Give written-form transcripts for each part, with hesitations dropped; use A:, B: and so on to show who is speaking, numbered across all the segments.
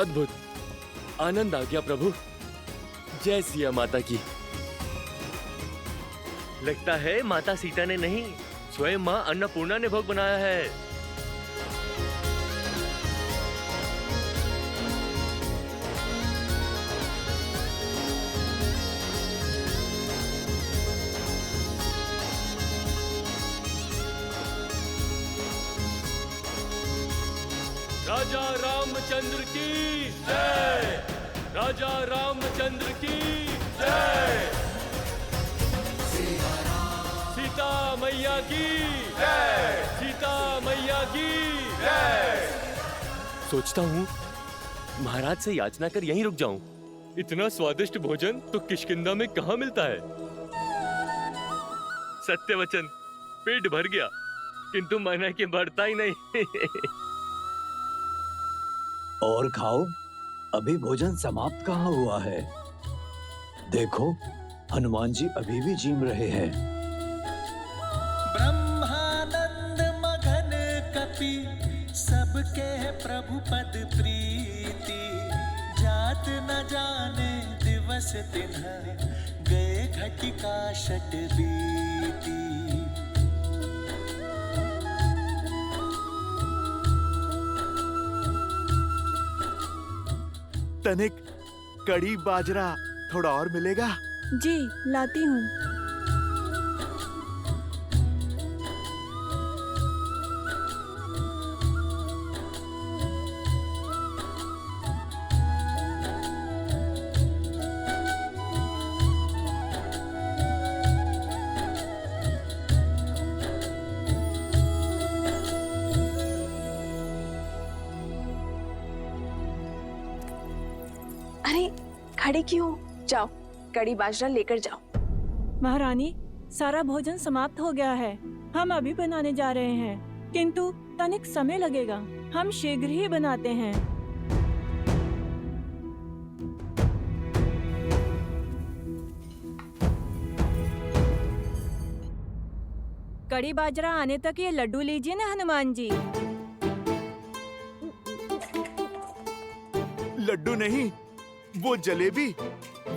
A: अद्भुत, आनंद आ गया प्रभु। जय सिया माता की।
B: लगता है माता सीता ने नहीं, स्वयं माँ अन्नपूर्णा ने भोग बनाया है।
A: राजा रामचंद्र की जय, राजा रामचंद्र की जय, सीता मैया की जय, सीता मैया की जय। सोचता हूँ महाराज से याचना कर यहीं रुक जाऊं। इतना स्वादिष्ट भोजन तो किष्किंधा में कहाँ मिलता है।
B: सत्य वचन, पेट भर गया किंतु मन है कि बढ़ता ही नहीं।
C: और खाओ, अभी भोजन समाप्त कहाँ हुआ है। देखो, हनुमान जी अभी भी जीम रहे हैं।
D: ब्रह्मानंद मगन कपि सबके प्रभु पद प्रीति, जात न जाने दिवस तिन्ह गए घटिका शत बीती।
E: तनिक कड़ी बाजरा थोड़ा और मिलेगा?
F: जी लाती हूँ।
G: अरे खड़ी क्यों? जाओ कड़ी बाजरा लेकर जाओ।
F: महारानी, सारा भोजन समाप्त हो गया है। हम अभी बनाने जा रहे हैं, किंतु तनिक समय लगेगा। हम शीघ्र ही बनाते हैं। कड़ी बाजरा आने तक ये लड्डू लीजिए ना हनुमान जी।
E: लड्डू नहीं, वो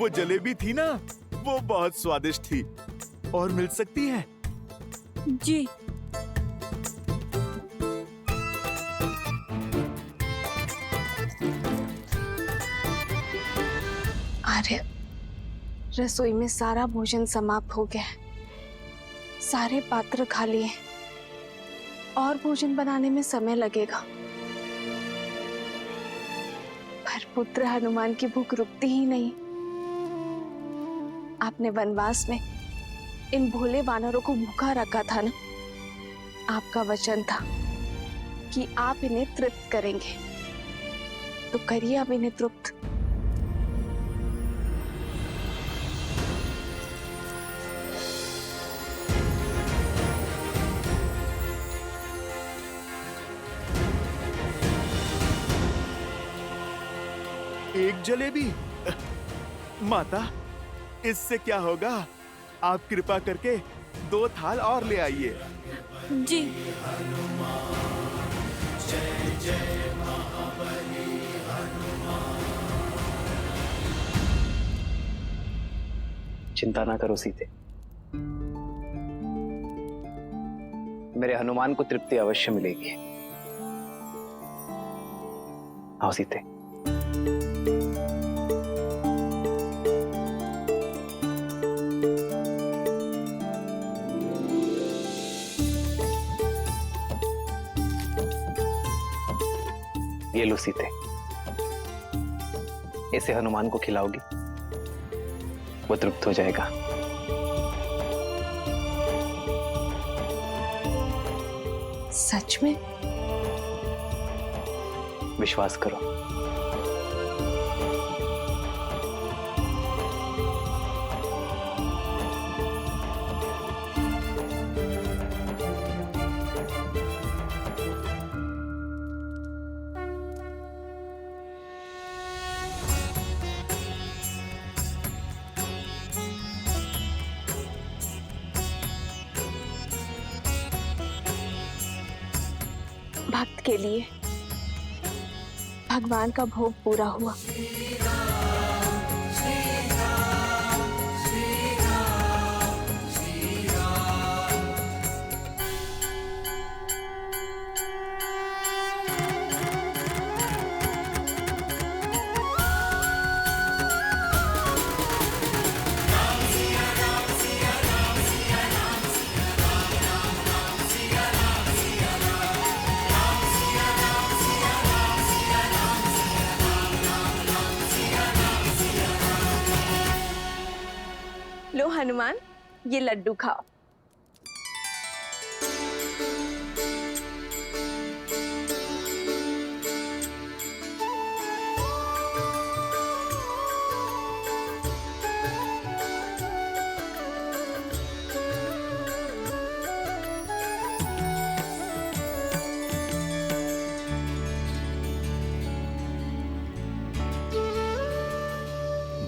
E: जलेबी थी ना, वो बहुत स्वादिष्ट थी। और मिल सकती है?
F: जी।
G: आर्य, रसोई में सारा भोजन समाप्त हो गया है। सारे पात्र खाली हैं। और भोजन बनाने में समय लगेगा। पर पुत्र हनुमान की भूख रुकती ही नहीं। आपने वनवास में इन भोले वानरों को भूखा रखा था ना। आपका वचन था कि आप इन्हें तृप्त करेंगे, तो करिए अब इन्हें तृप्त।
E: एक जलेबी? माता, इससे क्या होगा? आप कृपा करके 2 थाल और ले आइए।
F: जी।
H: चिंता ना करो सीते, मेरे हनुमान को तृप्ति अवश्य मिलेगी। आओ सीते। ये लो सीते, इसे हनुमान को खिलाओगी, वो तृप्त हो जाएगा।
G: सच में?
H: विश्वास करो।
G: भक्त के लिए भगवान का भोग पूरा हुआ। लो हनुमान, ये लड्डू खाओ।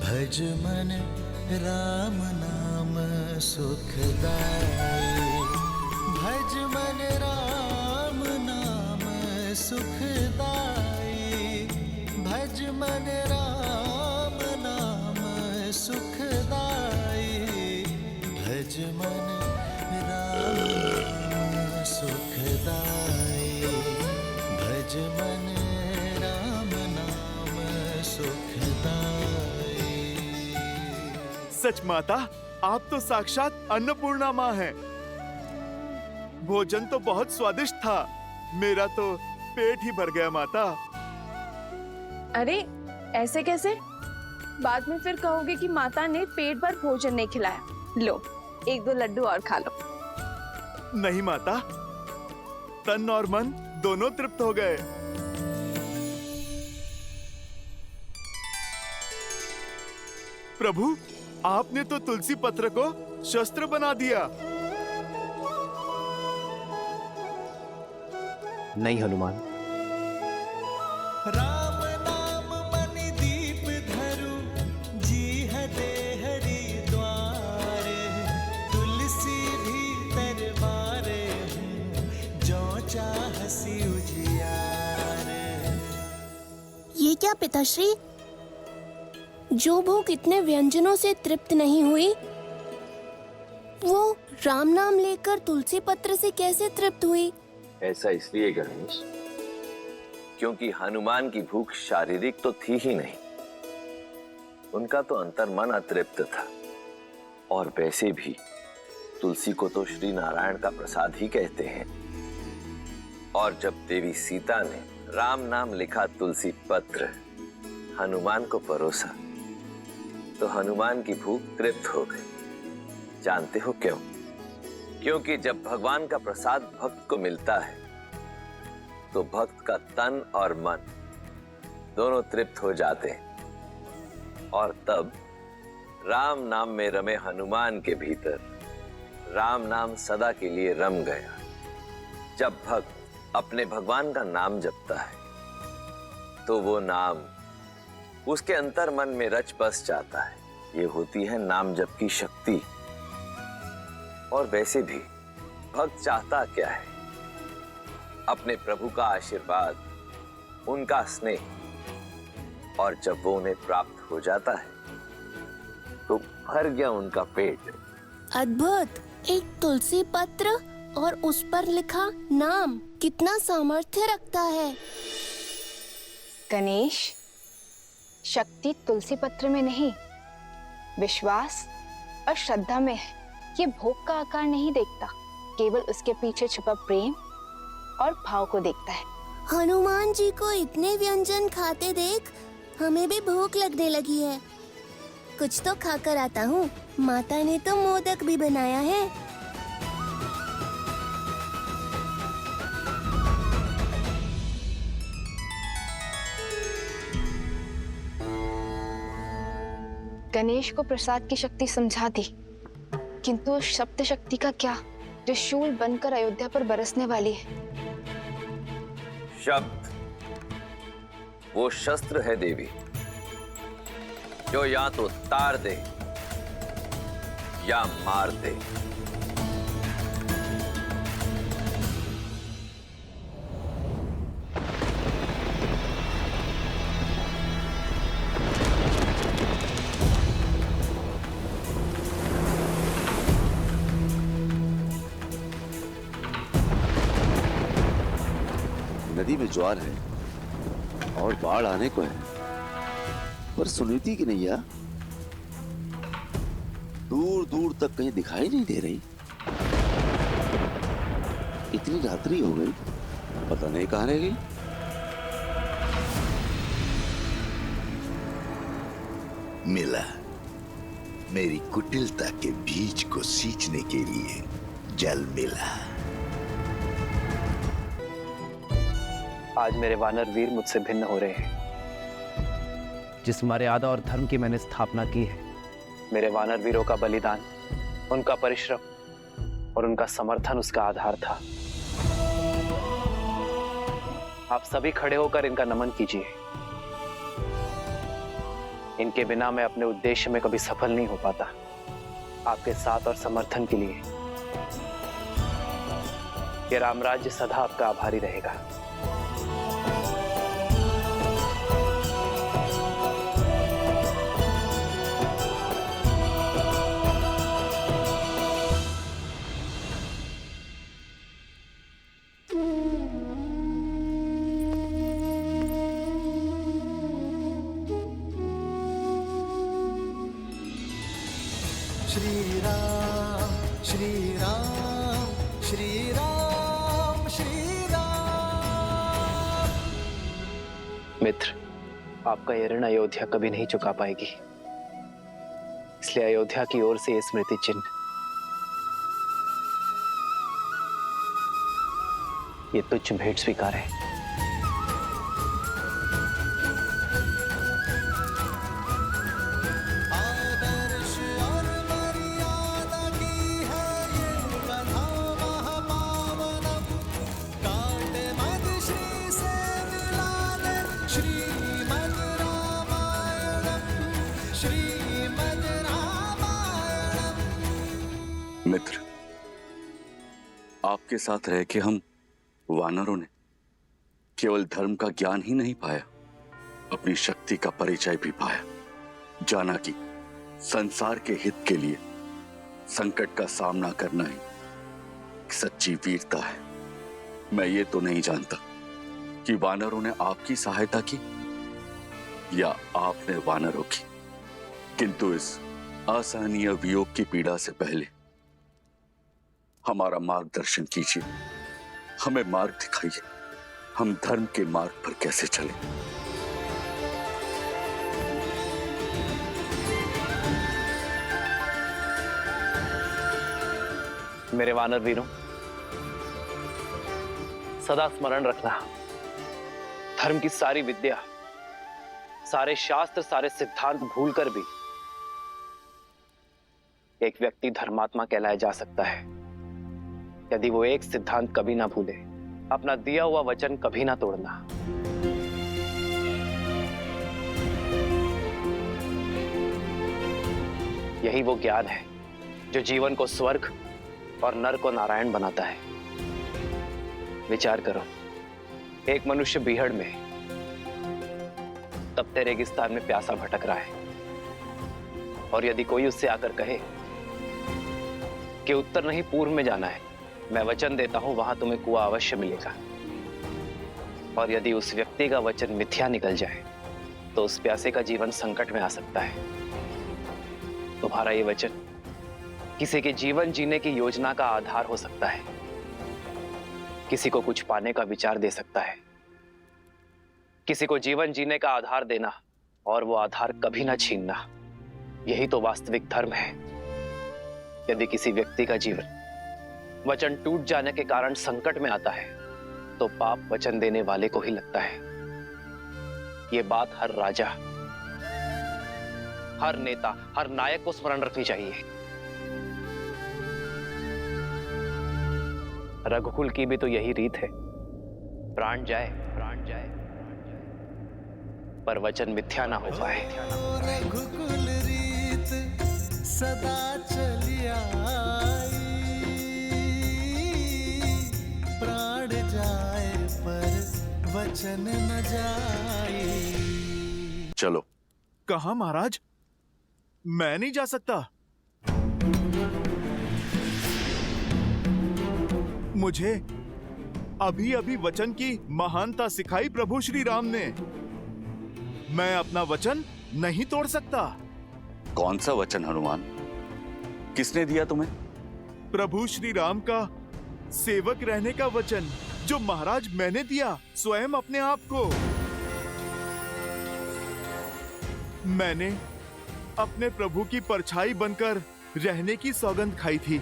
D: भज मन राम नाम सुखदाई, भज मन राम नाम सुखदाई, भज मन राम नाम सुखदाई, भज मन राम नाम सुखदाई, भज मन राम नाम सुखदाई।
E: सच माता, आप तो साक्षात अन्नपूर्णा माँ हैं। भोजन तो बहुत स्वादिष्ट था, मेरा तो पेट ही भर गया माता।
G: अरे ऐसे कैसे? बाद में फिर कहोगे कि माता ने पेट भर भोजन नहीं खिलाया। लो, एक दो लड्डू और खा लो।
E: नहीं माता, तन और मन दोनों तृप्त हो गए। प्रभु, आपने तो तुलसी पत्र को शस्त्र बना दिया।
H: नहीं हनुमान,
D: राम नाम मणि दीप धरु, जीह दे हरि द्वार, तुलसी भीतर बारे हूँ, जो चाहसी उजियार।
I: ये क्या पिताश्री? जो भूख इतने व्यंजनों से तृप्त नहीं हुई, वो राम नाम लेकर तुलसी पत्र से कैसे तृप्त हुई?
B: ऐसा इसलिए गणेश, क्योंकि हनुमान की भूख शारीरिक तो थी ही नहीं, उनका तो अंतर्मन अतृप्त था। और वैसे भी तुलसी को तो श्री नारायण का प्रसाद ही कहते हैं। और जब देवी सीता ने राम नाम लिखा तुलसी पत्र हनुमान को परोसा, तो हनुमान की भूख तृप्त हो गई। जानते हो क्यों? क्योंकि जब भगवान का प्रसाद भक्त को मिलता है, तो भक्त का तन और मन दोनों तृप्त हो जाते हैं। और तब राम नाम में रमे हनुमान के भीतर राम नाम सदा के लिए रम गया। जब भक्त अपने भगवान का नाम जपता है, तो वो नाम उसके अंतर मन में रच बस जाता है। ये होती है नाम जप की शक्ति। और वैसे भी भक्त चाहता क्या है? अपने प्रभु का आशीर्वाद, उनका स्नेह। और जब वो उन्हें प्राप्त हो जाता है, तो भर गया उनका पेट।
I: अद्भुत! एक तुलसी पत्र और उस पर लिखा नाम कितना सामर्थ्य रखता है।
G: गणेश, शक्ति तुलसी पत्र में नहीं, विश्वास और श्रद्धा में है। ये भोग का आकार नहीं देखता, केवल उसके पीछे छुपा प्रेम और भाव को देखता है।
I: हनुमान जी को इतने व्यंजन खाते देख हमें भी भूख लगने लगी है। कुछ तो खाकर आता हूँ। माता ने तो मोदक भी बनाया है।
G: गणेश को प्रसाद की शक्ति समझा दी, किंतु उस शब्द शक्ति का क्या, जो शूल बनकर अयोध्या पर बरसने वाली है?
B: शब्द वो शस्त्र है देवी, जो या तो तार दे या मार दे।
J: नदी में ज्वार है और बाढ़ आने को है, पर सुनीति की नैया दूर दूर तक कहीं दिखाई नहीं दे रही। इतनी रात्रि हो गई, पता नहीं कहां रह गई।
K: मिला, मेरी कुटिलता के बीज को सींचने के लिए जल मिला।
H: आज मेरे वानर वीर मुझसे भिन्न हो रहे हैं। जिस मर्यादा और धर्म की मैंने स्थापना की है, मेरे वानर वीरों का बलिदान, उनका परिश्रम और उनका समर्थन उसका आधार था। आप सभी खड़े होकर इनका नमन कीजिए। इनके बिना मैं अपने उद्देश्य में कभी सफल नहीं हो पाता। आपके साथ और समर्थन के लिए ये रामराज्य सदा आपका आभारी रहेगा।
D: श्री राम श्री राम श्री राम श्री राम।
H: मित्र, आपका ये ऋण अयोध्या कभी नहीं चुका पाएगी, इसलिए अयोध्या की ओर से ये स्मृति चिन्ह, ये तुच्छ भेंट स्वीकार है।
J: मित्र, आपके साथ रह के हम वानरों ने केवल धर्म का ज्ञान ही नहीं पाया, अपनी शक्ति का परिचय भी पाया। जाना कि संसार के हित के लिए संकट का सामना करना ही सच्ची वीरता है। मैं ये तो नहीं जानता कि वानरों ने आपकी सहायता की या आपने वानरों की, किंतु इस असहनीय वियोग की पीड़ा से पहले हमारा मार्गदर्शन कीजिए, हमें मार्ग दिखाइए, हम धर्म के मार्ग पर कैसे चलें।
H: मेरे वानर वीरों, सदा स्मरण रखना, धर्म की सारी विद्या, सारे शास्त्र, सारे सिद्धांत भूलकर भी एक व्यक्ति धर्मात्मा कहलाया जा सकता है यदि वो एक सिद्धांत कभी ना भूले, अपना दिया हुआ वचन कभी ना तोड़ना। यही वो ज्ञान है जो जीवन को स्वर्ग और नर को नारायण बनाता है। विचार करो, एक मनुष्य बीहड़ में, तपते रेगिस्तान में प्यासा भटक रहा है, और यदि कोई उससे आकर कहे कि उत्तर नहीं पूर्व में जाना है, मैं वचन देता हूं वहां तुम्हें कुआं अवश्य मिलेगा, और यदि उस व्यक्ति का वचन मिथ्या निकल जाए तो उस प्यासे का जीवन संकट में आ सकता है। तुम्हारा ये वचन किसी के जीवन जीने की योजना का आधार हो सकता है, किसी को कुछ पाने का विचार दे सकता है, किसी को जीवन जीने का आधार देना और वो आधार कभी ना छीनना, यही तो वास्तविक धर्म है। यदि किसी व्यक्ति का जीवन वचन टूट जाने के कारण संकट में आता है तो पाप वचन देने वाले को ही लगता है। ये बात हर राजा, हर नेता, हर नायक को स्मरण रखनी चाहिए। रघुकुल की भी तो यही रीत है, प्राण जाए पर वचन मिथ्या ना हो पाए।
D: रघुकुल रीत सदा चली आई, प्राण जाए पर वचन न जाए।
J: चलो।
E: कहाँ महाराज? मैं नहीं जा सकता। अभी अभी वचन की महानता सिखाई प्रभु श्री राम ने। मैं अपना वचन नहीं तोड़ सकता।
J: कौन सा वचन हनुमान? किसने दिया तुम्हें?
E: प्रभु श्री राम का सेवक रहने का वचन, जो महाराज मैंने दिया स्वयं अपने आप को। मैंने अपने प्रभु की परछाई बनकर रहने की सौगंध खाई थी।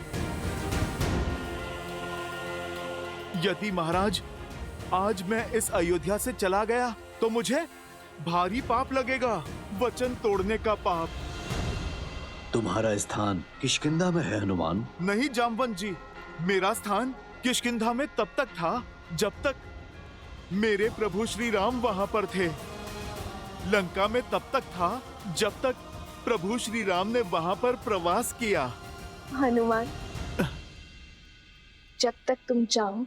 E: यदि महाराज आज मैं इस अयोध्या से चला गया तो मुझे भारी पाप लगेगा, वचन तोड़ने का पाप।
C: तुम्हारा स्थान किष्किंधा में है हनुमान।
E: नहीं जामवंत जी, मेरा स्थान किष्किंधा में तब तक था जब तक मेरे प्रभु श्री राम वहां पर थे। लंका में तब तक था जब तक प्रभु श्री राम ने वहां पर प्रवास किया।
G: हनुमान, जब तक तुम चाहो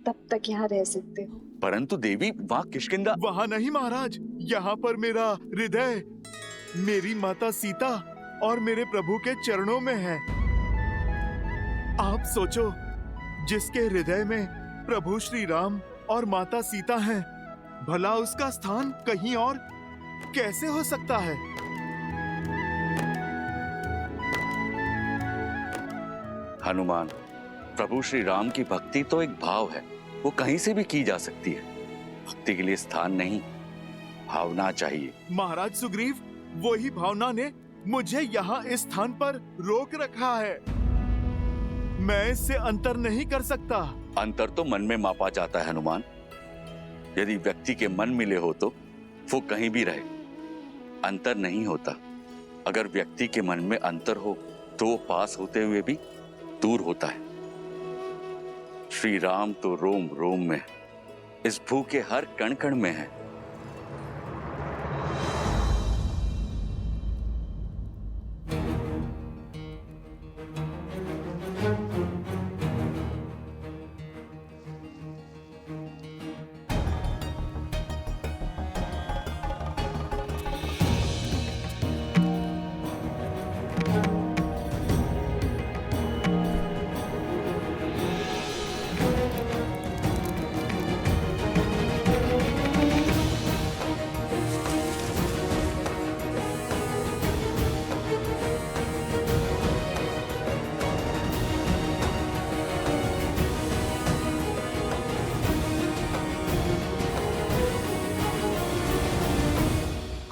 G: तब तक यहाँ रह सकते हो।
J: परंतु देवी, वहाँ किष्किंधा।
E: वहां नहीं महाराज, यहाँ पर मेरा हृदय, मेरी माता सीता और मेरे प्रभु के चरणों में है। आप सोचो, जिसके हृदय में प्रभु श्री राम और माता सीता हैं, भला उसका स्थान कहीं और कैसे हो सकता है?
J: हनुमान, प्रभु श्री राम की भक्ति तो एक भाव है, वो कहीं से भी की जा सकती है। भक्ति के लिए स्थान नहीं, भावना चाहिए।
E: महाराज सुग्रीव, वही भावना ने मुझे यहाँ इस स्थान पर रोक रखा है। मैं इससे अंतर नहीं कर सकता।
J: अंतर तो मन में मापा जाता है हनुमान। यदि व्यक्ति के मन मिले हो तो वो कहीं भी रहे, अंतर नहीं होता। अगर व्यक्ति के मन में अंतर हो तो वो पास होते हुए भी दूर होता है। श्री राम तो रोम रोम में, इस भू के हर कण कण में है।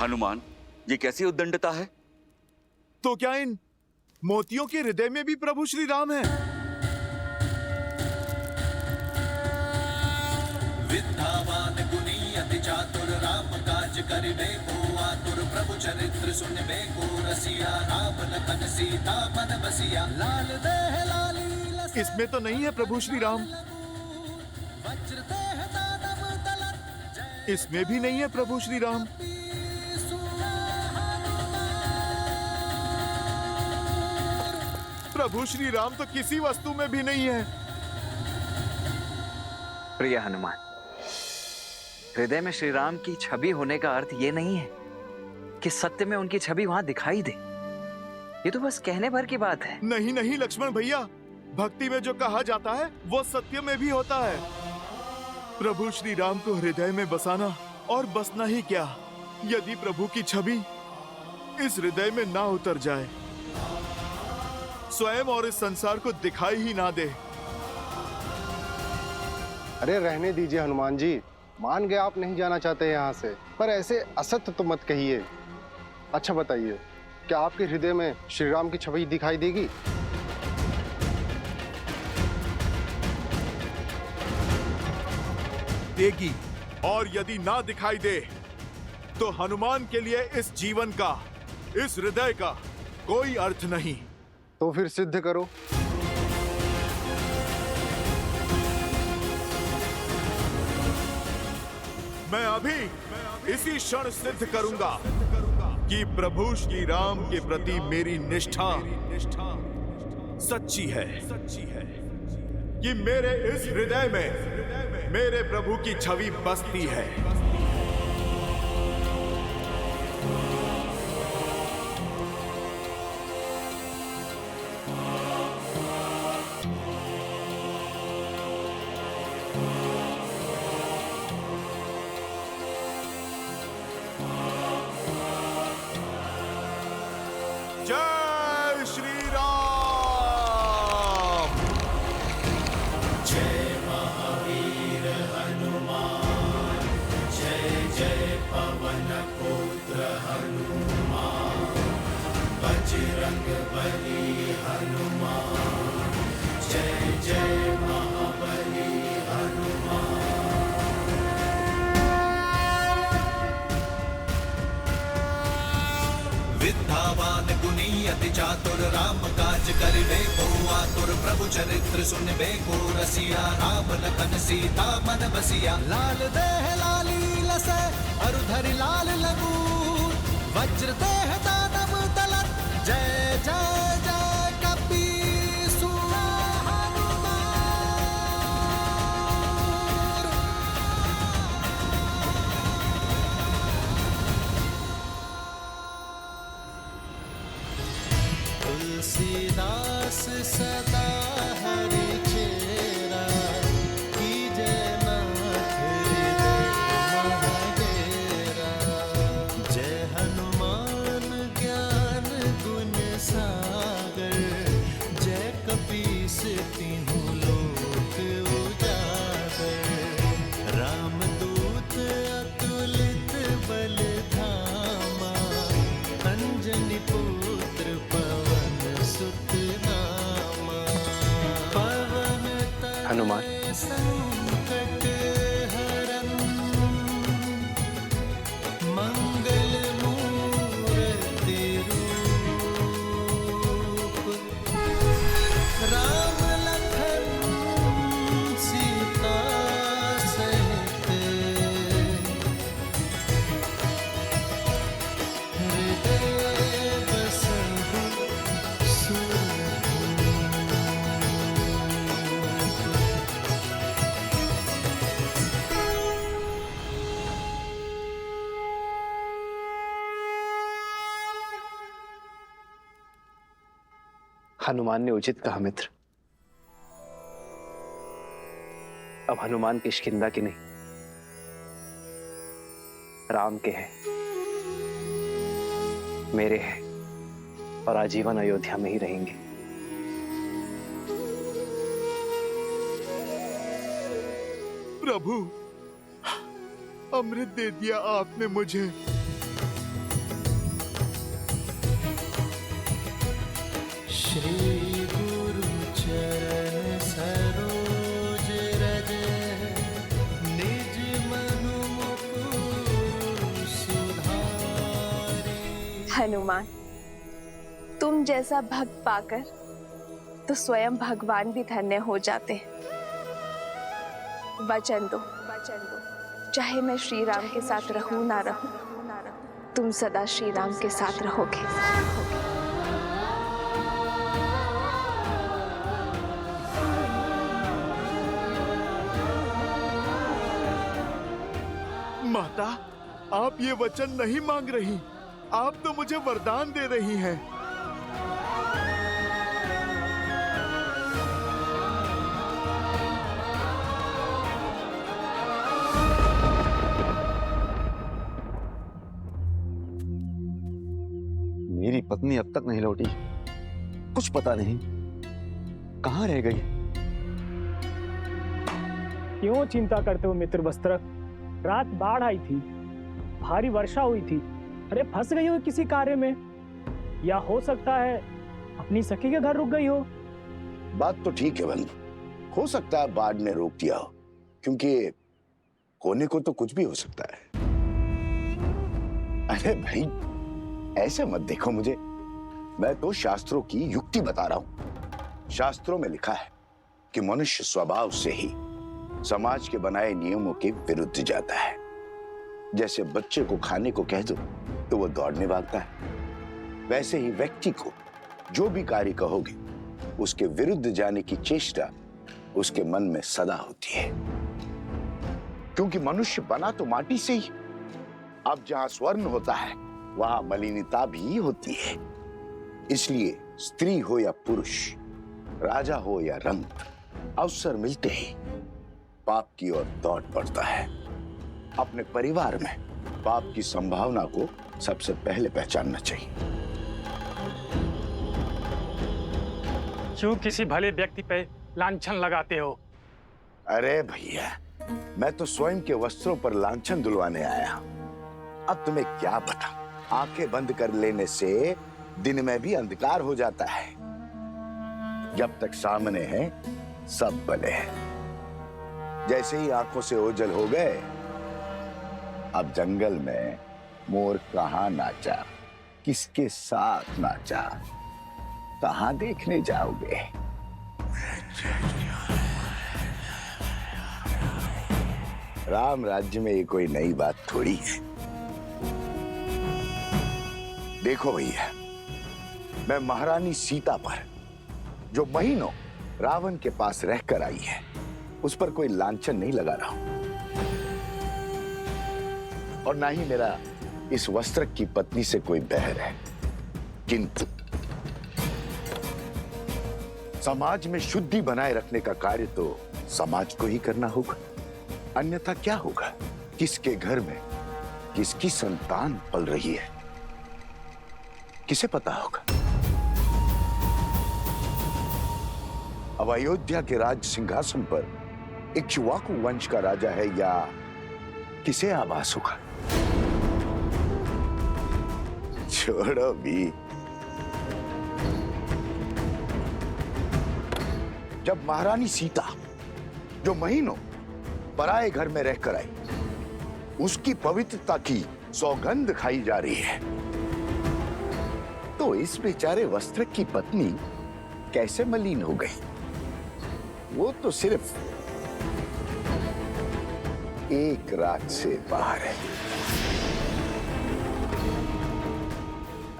J: हनुमान, ये कैसी उद्दंडता है?
E: तो क्या इन मोतियों के हृदय में भी प्रभु श्री राम है?
D: विद्यावान गुणी अति चातुर, राम काज करिबे को आतुर, प्रभु चरित्र सुनबे को रसिया, राम लखन सीता मन बसिया, लाल देह लाली।
E: इसमें तो नहीं है प्रभु श्री राम।
D: वज्र देह दानव दलत,
E: इसमें भी नहीं है प्रभु श्री राम। प्रभु श्री राम तो किसी वस्तु में भी नहीं है।
H: प्रिय हनुमान, हृदय में श्री राम की छवि होने का अर्थ ये नहीं है कि सत्य में उनकी छवि वहां दिखाई दे। ये तो बस कहने भर की बात है।
E: नहीं नहीं लक्ष्मण भैया, भक्ति में जो कहा जाता है वो सत्य में भी होता है। प्रभु श्री राम को हृदय में बसाना और बसना ही क्या, यदि प्रभु की छवि इस हृदय में ना उतर जाए, स्वयं और इस संसार को दिखाई ही ना दे।
L: अरे रहने दीजिए हनुमान जी, मान गए आप नहीं जाना चाहते यहाँ से, पर ऐसे असत्य तो मत कहिए। अच्छा बताइए, क्या आपके हृदय में श्री राम की छवि दिखाई देगी?
E: देगी, और यदि ना दिखाई दे तो हनुमान के लिए इस जीवन का, इस हृदय का कोई अर्थ नहीं।
L: तो फिर सिद्ध करो।
E: मैं अभी इसी क्षण सिद्ध करूंगा कि प्रभु श्री राम के प्रति मेरी निष्ठा सच्ची है, कि मेरे इस हृदय में मेरे प्रभु की छवि बसती है।
D: अति चातुर राम काज करिबे को आतुर प्रभु चरित्र सुनबे को रसिया राम लखन सीता मन बसिया लाल देह लाली लसै अरुधरि लाल लगू वज्र देह दानव तलत जय जय जय कपीसु तुलसीदास सदा हरि चेरा कीजे नाथ हृदय महाडेरा जय हनुमान ज्ञान गुण सागर जय कपीस तिहु लोक उजागर रामदूत अतुलित बल धामा अंजनी पुत्र पवन सुत नामा पवन
H: हनुमान।
D: संकट हरन मंगल मूर्ति रूप राम लखन सीता सहित हृदय बसहु सुरभूप।
H: हनुमान ने उचित कहा मित्र। अब हनुमान किष्किंधा की नहीं, राम के हैं, मेरे हैं और आजीवन अयोध्या में ही रहेंगे।
E: प्रभु, अमृत दे दिया आपने मुझे।
D: श्री गुरु चरण सरोज रज निज मनु मुकुर सुधारी।
G: हनुमान, तुम जैसा भक्त पाकर तो स्वयं भगवान भी धन्य हो जाते हैं। वचन दो, चाहे मैं श्री राम के साथ रहूं ना रहूं, तुम सदा श्री राम के साथ रहोगे।
E: माता, आप ये वचन नहीं मांग रही, आप तो मुझे वरदान दे रही हैं।
M: मेरी पत्नी अब तक नहीं लौटी, कुछ पता नहीं कहाँ रह गई।
N: क्यों चिंता करते हो मित्र वस्त्र? रात बाढ़ आई थी, भारी वर्षा हुई थी। अरे फंस गई हो किसी कार्य में, या हो सकता है अपनी सखी के घर रुक गई हो।
K: बात तो ठीक है बंधु, हो सकता है बाढ़ ने रोक दिया हो, क्योंकि होने को तो कुछ भी हो सकता है। अरे भाई, ऐसे मत देखो मुझे, मैं तो शास्त्रों की युक्ति बता रहा हूं। शास्त्रों में लिखा है कि मनुष्य स्वभाव से ही समाज के बनाए नियमों के विरुद्ध जाता है। जैसे बच्चे को खाने को कह दो तो वो दौड़ने भागता है, वैसे ही व्यक्ति को जो भी कार्य कहोगे उसके विरुद्ध जाने की चेष्टा उसके मन में सदा होती है। क्योंकि मनुष्य बना तो माटी से ही, अब जहां स्वर्ण होता है वहां मलिनता भी होती है। इसलिए स्त्री हो या पुरुष, राजा हो या रंक, अवसर मिलते ही पाप की ओर दौड़ पड़ता है। अपने परिवार में पाप की संभावना को सबसे पहले पहचानना चाहिए।
N: क्यों किसी भले व्यक्ति पे लांछन लगाते हो?
K: अरे भैया, मैं तो स्वयं के वस्त्रों पर लांछन दुलवाने आया हूं। अब तुम्हें क्या पता, आंखें बंद कर लेने से दिन में भी अंधकार हो जाता है। जब तक सामने है सब भले हैं। जैसे ही आंखों से ओझल हो गए, अब जंगल में मोर कहाँ नाचा, किसके साथ नाचा, कहां देखने जाओगे? राम राज्य में ये कोई नई बात थोड़ी है। देखो भैया, मैं महारानी सीता पर जो महीनों रावण के पास रहकर आई है, उस पर कोई लांछन नहीं लगा रहा हूं, और ना ही मेरा इस वस्त्र की पत्नी से कोई बैर है। किंतु समाज में शुद्धि बनाए रखने का कार्य तो समाज को ही करना होगा, अन्यथा क्या होगा? किसके घर में किसकी संतान पल रही है, किसे पता होगा? अब अयोध्या के राज सिंहासन पर इक्ष्वाकु वंश का राजा है या किसे आभास होगा? छोड़ो भी। जब महारानी सीता जो महीनों पराए घर में रहकर आई, उसकी पवित्रता की सौगंध खाई जा रही है, तो इस बेचारे वस्त्र की पत्नी कैसे मलिन हो गई? वो तो सिर्फ एक रात से बाहर है।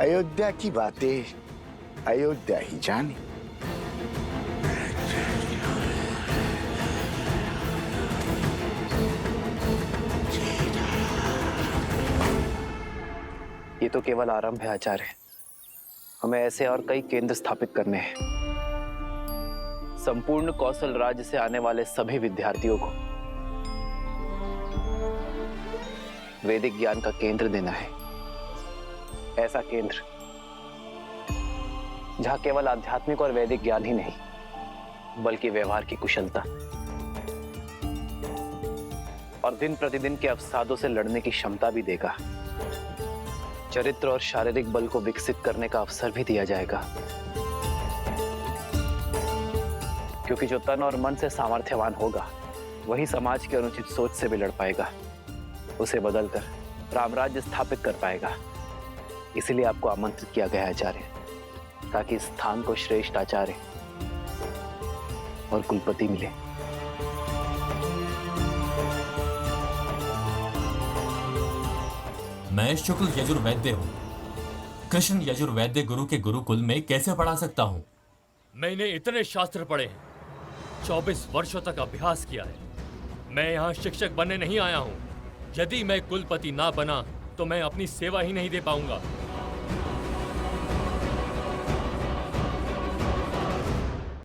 K: अयोध्या की बातें अयोध्या ही जाने।
H: ये तो केवल आरंभ है आचार्य, हमें ऐसे और कई केंद्र स्थापित करने हैं। संपूर्ण कौशल राज्य से आने वाले सभी विद्यार्थियों को वैदिक ज्ञान का केंद्र देना है। ऐसा केंद्र जहां केवल आध्यात्मिक और वैदिक ज्ञान ही नहीं, बल्कि व्यवहार की कुशलता और दिन प्रतिदिन के अवसादों से लड़ने की क्षमता भी देगा। चरित्र और शारीरिक बल को विकसित करने का अवसर भी दिया जाएगा, क्योंकि जो तन और मन से सामर्थ्यवान होगा वही समाज की अनुचित सोच से भी लड़ पाएगा, उसे बदलकर रामराज्य स्थापित कर पाएगा। इसीलिए आपको आमंत्रित किया गया आचार्य, ताकि इस स्थान को श्रेष्ठ आचार्य और कुलपति मिले।
A: मैं शुक्ल यजुर्वैद्य हूँ। कृष्ण यजुर्वैद्य गुरु के गुरुकुल में कैसे पढ़ा सकता हूँ? मैंने इतने शास्त्र पढ़े हैं, 24 वर्षों तक अभ्यास किया है। मैं यहाँ शिक्षक बनने नहीं आया हूँ। यदि मैं कुलपति ना बना तो मैं अपनी सेवा ही नहीं दे पाऊंगा।